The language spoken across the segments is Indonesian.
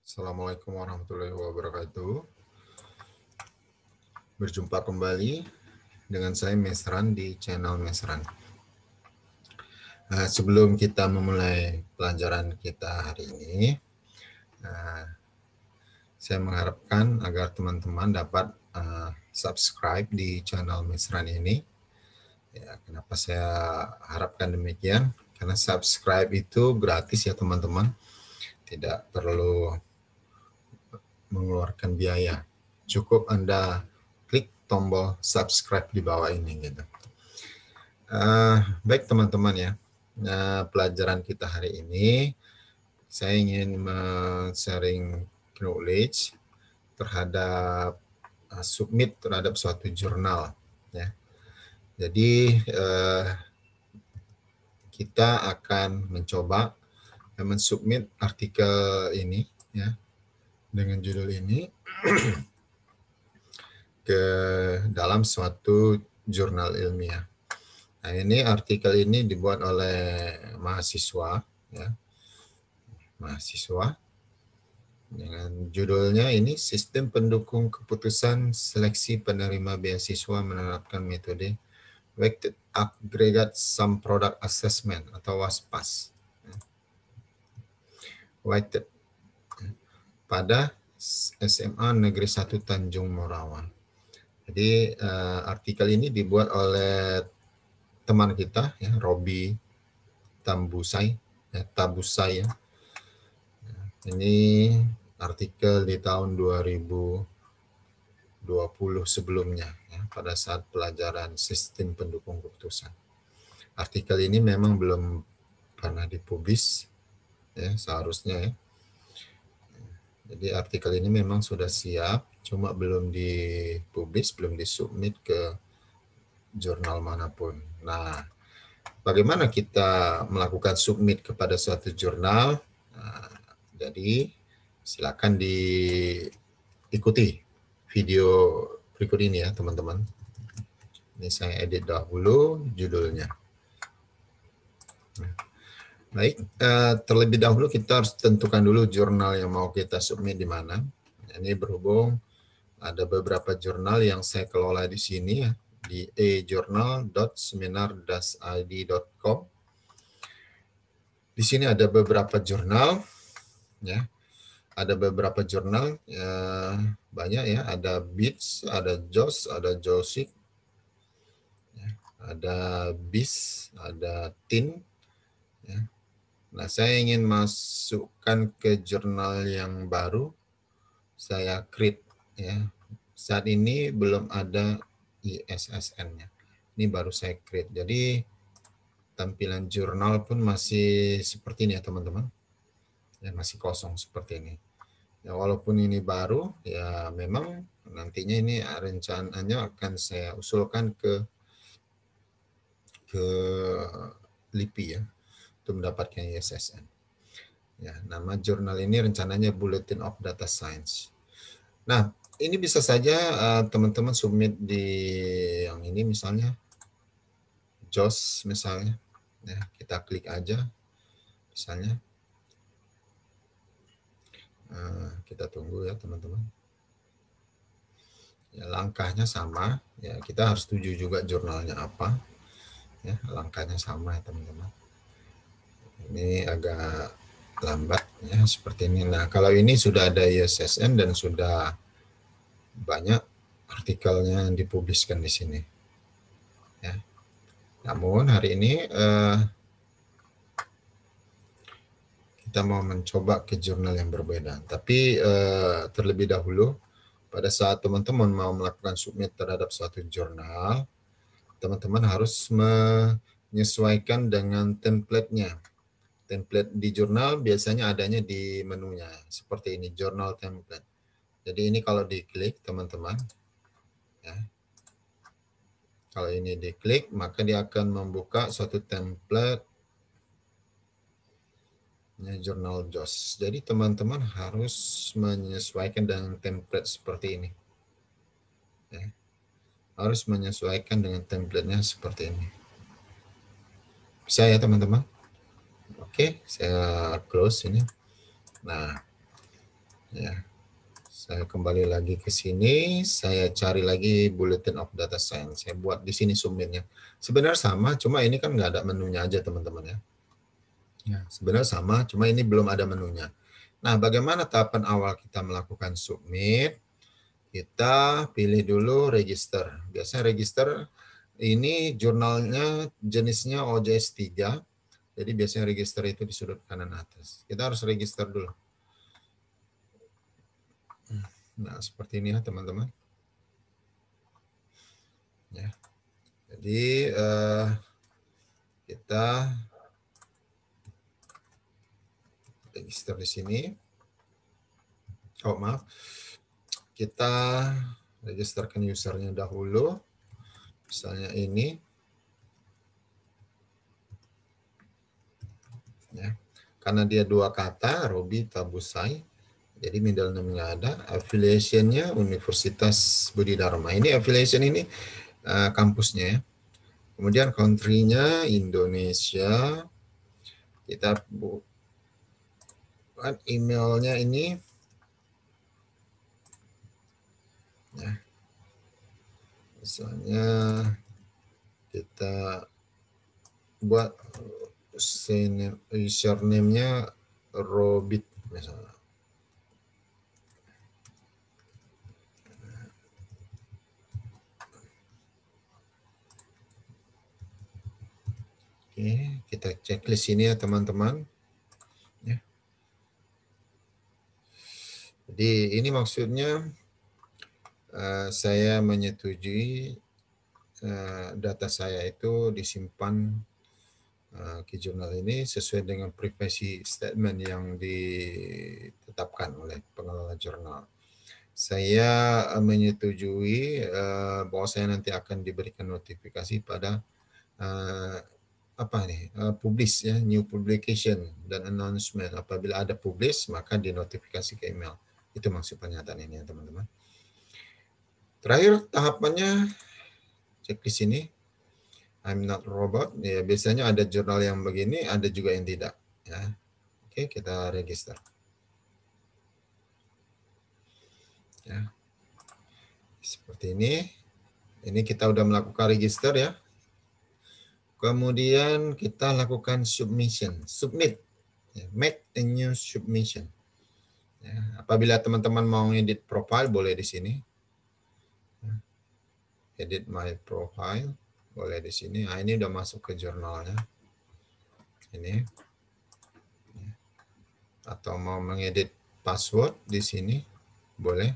Assalamualaikum warahmatullahi wabarakatuh. Berjumpa kembali dengan saya Mesran di channel Mesran. Sebelum kita memulai pelajaran kita hari ini, saya mengharapkan agar teman-teman dapat subscribe di channel Mesran ini. Ya, kenapa saya harapkan demikian? Karena subscribe itu gratis ya teman-teman, tidak perlu mengeluarkan biaya. Cukup Anda klik tombol subscribe di bawah ini gitu. Baik teman-teman ya, pelajaran kita hari ini saya ingin sharing knowledge terhadap submit terhadap suatu jurnal ya. Jadi kita akan mencoba mensubmit artikel ini ya dengan judul ini ke dalam suatu jurnal ilmiah. Nah, ini artikel ini dibuat oleh mahasiswa ya. Mahasiswa dengan judulnya ini Sistem Pendukung Keputusan Seleksi Penerima Beasiswa Menerapkan Metode Weighted Aggregate Sum Product Assessment atau WASPAS. Weighted pada SMA Negeri 1 Tanjung Morawa. Jadi artikel ini dibuat oleh teman kita ya, Robi Tambusai, Tabusai ya. Ini artikel di tahun 2020 sebelumnya ya, pada saat pelajaran sistem pendukung keputusan. Artikel ini memang belum pernah dipublis ya seharusnya ya. Jadi artikel ini memang sudah siap, cuma belum dipublis, belum disubmit ke jurnal manapun. Nah, bagaimana kita melakukan submit kepada suatu jurnal? Nah, jadi silakan diikuti video berikut ini ya teman-teman. Ini saya edit dahulu judulnya. Baik, terlebih dahulu kita harus tentukan dulu jurnal yang mau kita submit di mana. Ini berhubung ada beberapa jurnal yang saya kelola di sini ya, di ejournal.seminar-id.com. Di sini ada beberapa jurnal ya. Ada beberapa jurnal banyak ya, ada BITS, ada JOS, ada JOSIC, ya, ada BIS, ada TIN. Ya. Nah, saya ingin masukkan ke jurnal yang baru, saya create ya. Saat ini belum ada ISSN-nya. Ini baru saya create. Jadi tampilan jurnal pun masih seperti ini ya teman-teman. Ya, masih kosong seperti ini. Ya, walaupun ini baru, ya memang nantinya ini rencananya akan saya usulkan ke LIPI ya untuk mendapatkan ISSN. Ya, nama jurnal ini rencananya Bulletin of Data Science. Nah, ini bisa saja teman-teman submit di yang ini misalnya JOS misalnya. Ya, kita klik aja misalnya. Kita tunggu ya teman-teman. Ya, langkahnya sama. Ya, kita harus tuju juga jurnalnya apa. Ya, langkahnya sama ya teman-teman. Ini agak lambat ya seperti ini. Nah, kalau ini sudah ada ISSN dan sudah banyak artikelnya yang dipubliskan di sini. Ya. Namun hari ini kita mau mencoba ke jurnal yang berbeda. Tapi terlebih dahulu, pada saat teman-teman mau melakukan submit terhadap suatu jurnal, teman-teman harus menyesuaikan dengan template-nya. Template di jurnal biasanya adanya di menunya, seperti ini, journal template. Jadi ini kalau diklik, teman-teman, ya, kalau ini diklik, maka dia akan membuka suatu template jurnal JOS. Jadi teman-teman harus menyesuaikan dengan template seperti ini. Ya. Harus menyesuaikan dengan template-nya seperti ini. Bisa ya teman-teman? Oke, saya close ini. Nah, Ya, saya kembali lagi ke sini, saya cari lagi Bulletin of Data Science. Saya buat di sini submitnya. Sebenarnya sama, cuma ini kan nggak ada menunya aja teman-teman ya. Ya, sebenarnya sama, cuma ini belum ada menunya. Nah, bagaimana tahapan awal kita melakukan submit? Kita pilih dulu register. Biasanya register ini jurnalnya jenisnya OJS 3. Jadi biasanya register itu di sudut kanan atas. Kita harus register dulu. Nah, seperti ini ya teman-teman. Ya. Jadi kita register di sini. Oh, maaf. Kita registerkan usernya dahulu. Misalnya ini. Ya. Karena dia dua kata, Robi Tabusai. Jadi middle name-nya ada. Affiliation-nya Universitas Budi Dharma. Ini affiliation ini kampusnya ya. Kemudian country-nya Indonesia. Kita buat emailnya ini. Ya. Misalnya kita buat username-nya Robit misalnya. Oke, kita checklist ini ya teman-teman. Ya. Jadi ini maksudnya saya menyetujui data saya itu disimpan ke jurnal ini sesuai dengan privacy statement yang ditetapkan oleh pengelola jurnal. Saya menyetujui bahwa saya nanti akan diberikan notifikasi pada publish ya, new publication dan announcement. Apabila ada publish maka dinotifikasi ke email. Itu maksud pernyataan ini ya teman-teman. Terakhir tahapannya checklist ini. I'm not robot. Ya, biasanya ada jurnal yang begini, ada juga yang tidak. Ya. Oke, kita register. Ya. Seperti ini. Ini kita udah melakukan register ya. Kemudian kita lakukan submission, submit. Ya, make a new submission. Ya, apabila teman-teman mau edit profile, boleh di sini. Ya. Edit my profile, boleh di sini. Nah, ini udah masuk ke jurnalnya. Ini. Ya. Atau mau mengedit password di sini, boleh.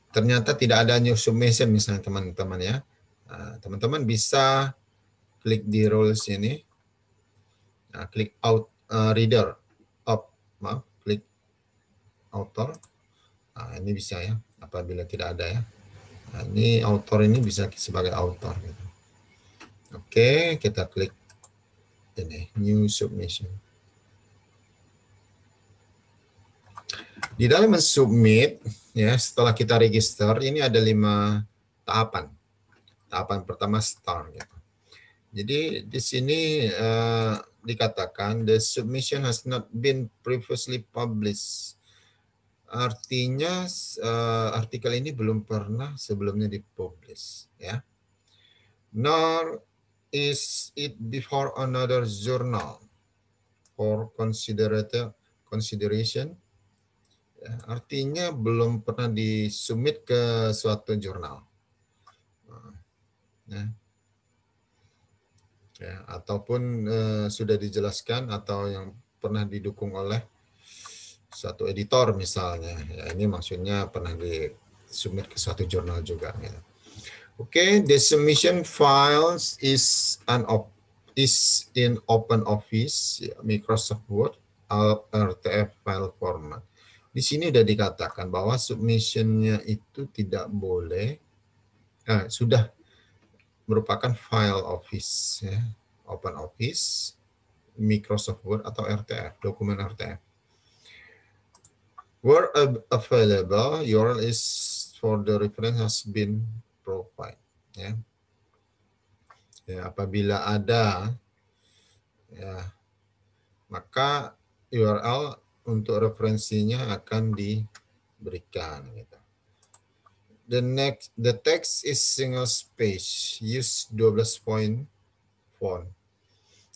Ternyata tidak ada new submission misalnya teman-teman ya. Teman-teman bisa klik di roles ini. Nah, klik out reader. Klik author. Nah, ini bisa ya, apabila tidak ada ya. Nah, ini author ini bisa sebagai author. Gitu. Oke, kita klik ini, new submission. Di dalam mensubmit, ya setelah kita register, ini ada 5 tahapan. Tahapan pertama start. Gitu. Jadi di sini dikatakan the submission has not been previously published. Artinya artikel ini belum pernah sebelumnya dipublish, ya. Nor is it before another journal for consideration. Ya, artinya belum pernah disubmit ke suatu jurnal. Ya. Ya, ataupun sudah dijelaskan atau yang pernah didukung oleh satu editor misalnya. Ya, ini maksudnya pernah disubmit ke suatu jurnal juga. Ya. Oke, the submission files is in OpenOffice, Microsoft Word, RTF file format. Di sini sudah dikatakan bahwa submissionnya itu tidak boleh, sudah merupakan file Office, ya, OpenOffice, Microsoft Word atau RTF, dokumen RTF. Where available, URL is for the reference has been provided. Ya. Ya, apabila ada, ya, maka URL untuk referensinya akan diberikan gitu. The text is single space, use 12 point font.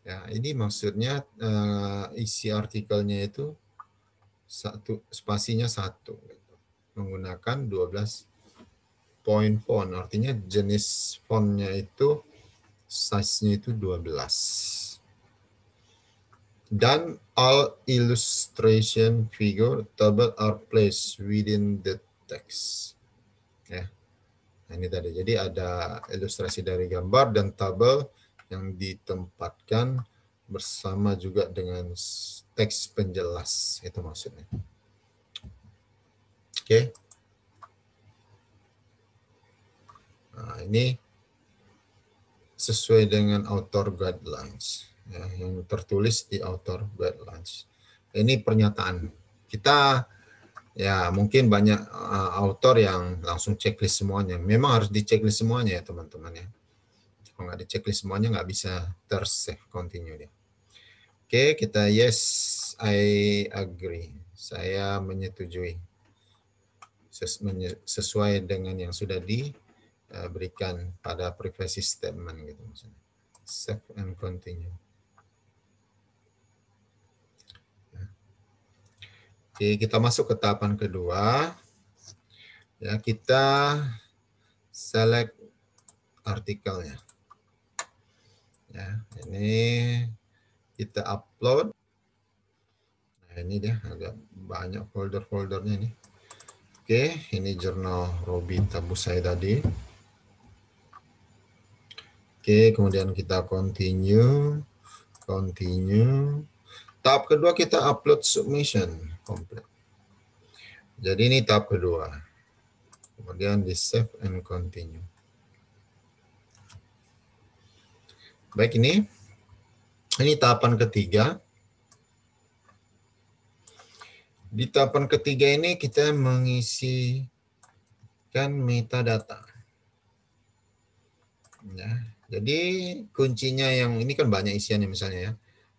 Ya, ini maksudnya isi artikelnya itu spasinya satu gitu. Menggunakan 12 point font, artinya jenis fontnya itu size-nya itu 12. Dan all illustration figure table are placed within the text. Ya. Nah, ini tadi. Jadi ada ilustrasi dari gambar dan tabel yang ditempatkan bersama juga dengan teks penjelas. Itu maksudnya. Oke. Nah, ini sesuai dengan author guidelines. Ya, yang tertulis di author guidelines. Ini pernyataan. Kita ya mungkin banyak author yang langsung checklist semuanya. Memang harus diceklis semuanya ya teman-teman ya. Kalau nggak diceklis semuanya nggak bisa tersave continue dia. Oke, kita yes, I agree. Saya menyetujui. Sesuai dengan yang sudah diberikan pada privacy statement gitu maksudnya. Save and continue. Oke, kita masuk ke tahapan kedua. Ya, kita select artikelnya. Ya, ini kita upload. Nah, ini dia agak banyak folder-foldernya ini. Oke, ini jurnal Robi Tabusai tadi. Oke, kemudian kita continue. Tahap kedua kita upload submission complete. Jadi ini tahap kedua. Kemudian di save and continue. Baik, ini tahapan ketiga. Di tahapan ketiga ini kita mengisikan metadata. Ya, jadi kuncinya yang ini kan banyak isiannya misalnya ya.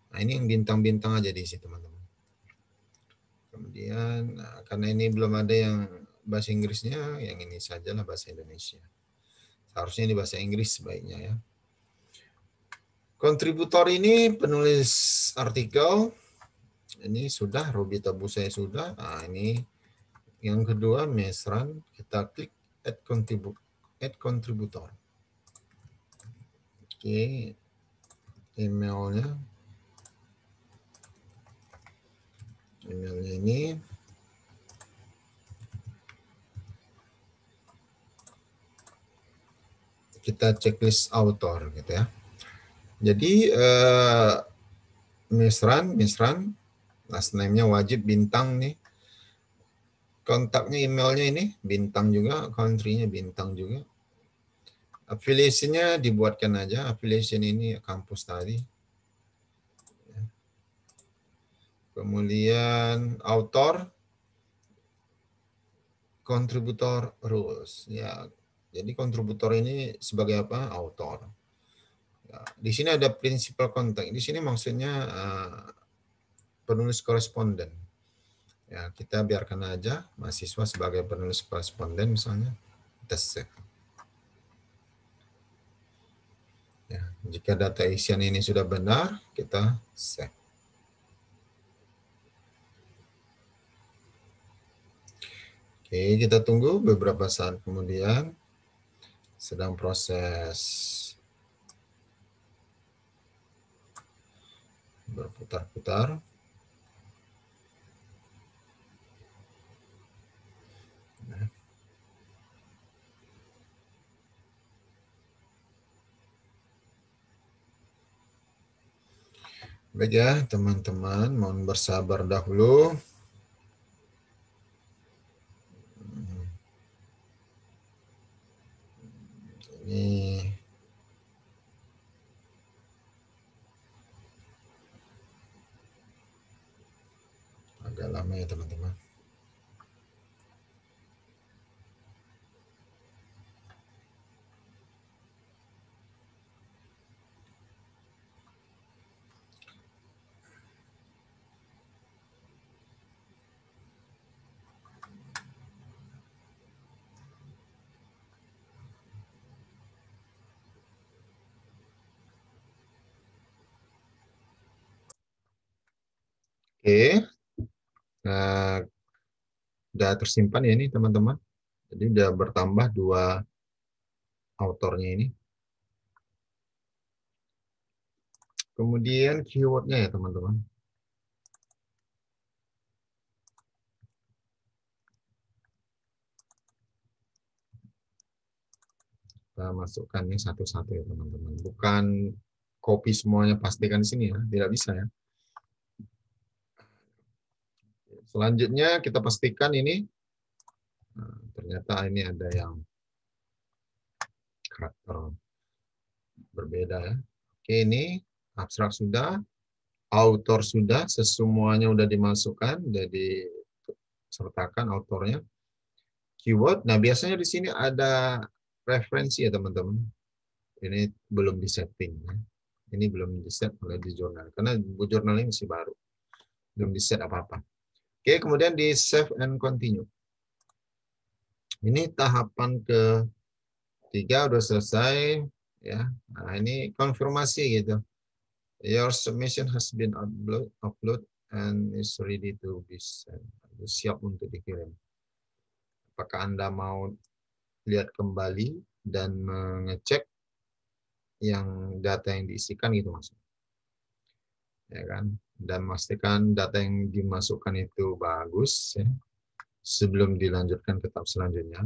Nah, ini yang bintang-bintang aja diisi teman-teman. Kemudian karena ini belum ada yang bahasa Inggrisnya, yang ini sajalah bahasa Indonesia. Seharusnya ini bahasa Inggris sebaiknya ya. Kontributor ini penulis artikel. Ini sudah, Robi Tabusai sudah. Nah, ini yang kedua, Mesran. Kita klik add contributor. Oke, emailnya ini kita checklist author gitu ya. Jadi Misran, last name-nya wajib bintang nih. Kontaknya, emailnya ini bintang juga, country-nya bintang juga. Affiliation-nya dibuatkan aja, affiliation ini kampus tadi. Kemudian author, contributor rules. Ya, jadi kontributor ini sebagai apa? Author. Ya, di sini ada principal contact. Di sini maksudnya penulis koresponden. Ya, kita biarkan aja mahasiswa sebagai penulis koresponden misalnya. Kita save. Ya, jika data isian ini sudah benar, kita save. Oke, kita tunggu beberapa saat kemudian. Sedang proses berputar-putar. Baik ya teman-teman, mohon bersabar dahulu. Ini agak lama ya teman-teman. Oke. Nah, udah tersimpan ya ini teman-teman. Jadi udah bertambah 2 autornya ini. Kemudian keywordnya ya teman-teman. Kita masukkan ini satu-satu ya teman-teman. Bukan copy semuanya pastikan di sini ya. Tidak bisa ya. Selanjutnya kita pastikan ini. Nah, ternyata ini ada yang karakter berbeda ya. Oke, ini abstrak sudah, autor sudah, semuanya sudah dimasukkan, jadi sertakan autornya. Keyword, nah biasanya di sini ada referensi ya teman-teman. Ini belum disetting ya. Ini belum diset oleh di jurnal, karena jurnal ini masih baru. Belum diset apa-apa. Oke, kemudian di save and continue. Ini tahapan ketiga udah selesai ya. Nah, ini konfirmasi gitu. Your submission has been upload and is ready to be sent. Siap untuk dikirim. Apakah Anda mau lihat kembali dan mengecek yang data yang diisikan gitu maksudnya. Ya kan? Dan memastikan data yang dimasukkan itu bagus ya, sebelum dilanjutkan ke tahap selanjutnya.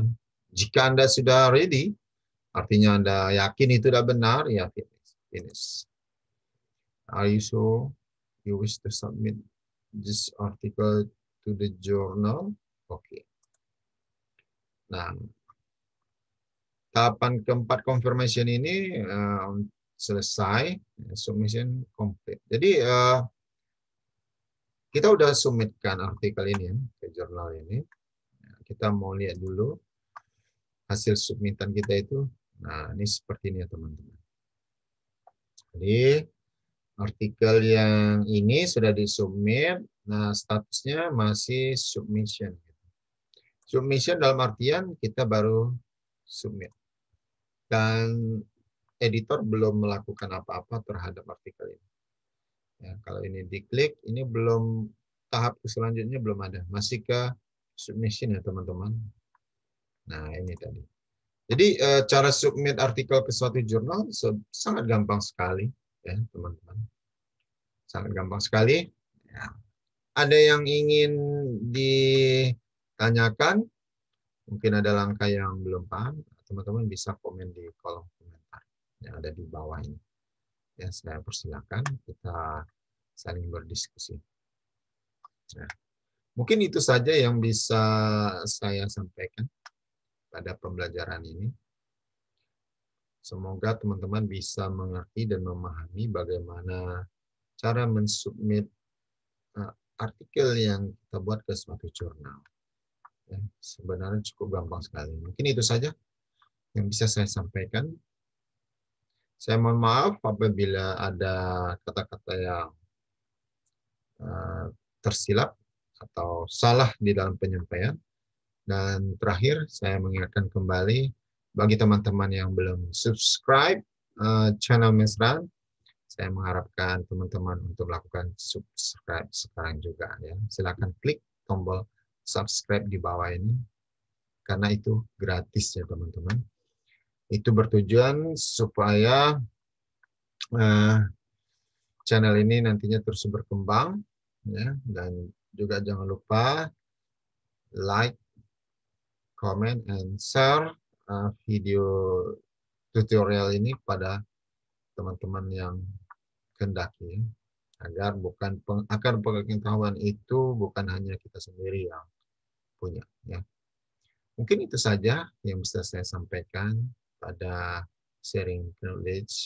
Jika Anda sudah ready, artinya Anda yakin itu sudah benar, ya finish. Are you sure you wish to submit this article to the journal? Oke. Nah, tahapan keempat confirmation ini selesai, submission complete. Jadi kita udah submitkan artikel ini ke jurnal ini. Kita mau lihat dulu hasil submitan kita itu. Nah, ini seperti ini ya teman-teman. Jadi artikel yang ini sudah disubmit. Nah, statusnya masih submission. Submission dalam artian kita baru submit. Dan editor belum melakukan apa-apa terhadap artikel ini. Ya, kalau ini diklik, ini belum tahap selanjutnya belum ada. Masih ke submission ya teman-teman. Nah, ini tadi. Jadi cara submit artikel ke suatu jurnal sangat gampang sekali ya teman-teman. Sangat gampang sekali. Ya. Ada yang ingin ditanyakan, mungkin ada langkah yang belum paham, teman-teman bisa komen di kolom komentar yang ada di bawah ini. Ya, saya persilakan kita saling berdiskusi. Nah, mungkin itu saja yang bisa saya sampaikan pada pembelajaran ini. Semoga teman-teman bisa mengerti dan memahami bagaimana cara mensubmit artikel yang kita buat ke suatu jurnal. Ya, sebenarnya cukup gampang sekali. Mungkin itu saja yang bisa saya sampaikan. Saya mohon maaf apabila ada kata-kata yang tersilap atau salah di dalam penyampaian. Dan terakhir, saya mengingatkan kembali bagi teman-teman yang belum subscribe channel Mesran, saya mengharapkan teman-teman untuk melakukan subscribe sekarang juga ya. Silakan klik tombol subscribe di bawah ini karena itu gratis ya teman-teman. Itu bertujuan supaya channel ini nantinya terus berkembang ya, dan juga jangan lupa like, comment, and share video tutorial ini pada teman-teman yang kehendaki agar pengetahuan itu bukan hanya kita sendiri yang punya ya. Mungkin itu saja yang bisa saya sampaikan pada sharing knowledge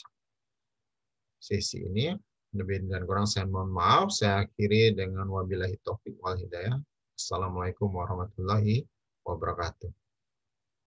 sesi ini. Lebih dan kurang saya mohon maaf. Saya akhiri dengan wabillahi taufik wal hidayah. Assalamualaikum warahmatullahi wabarakatuh.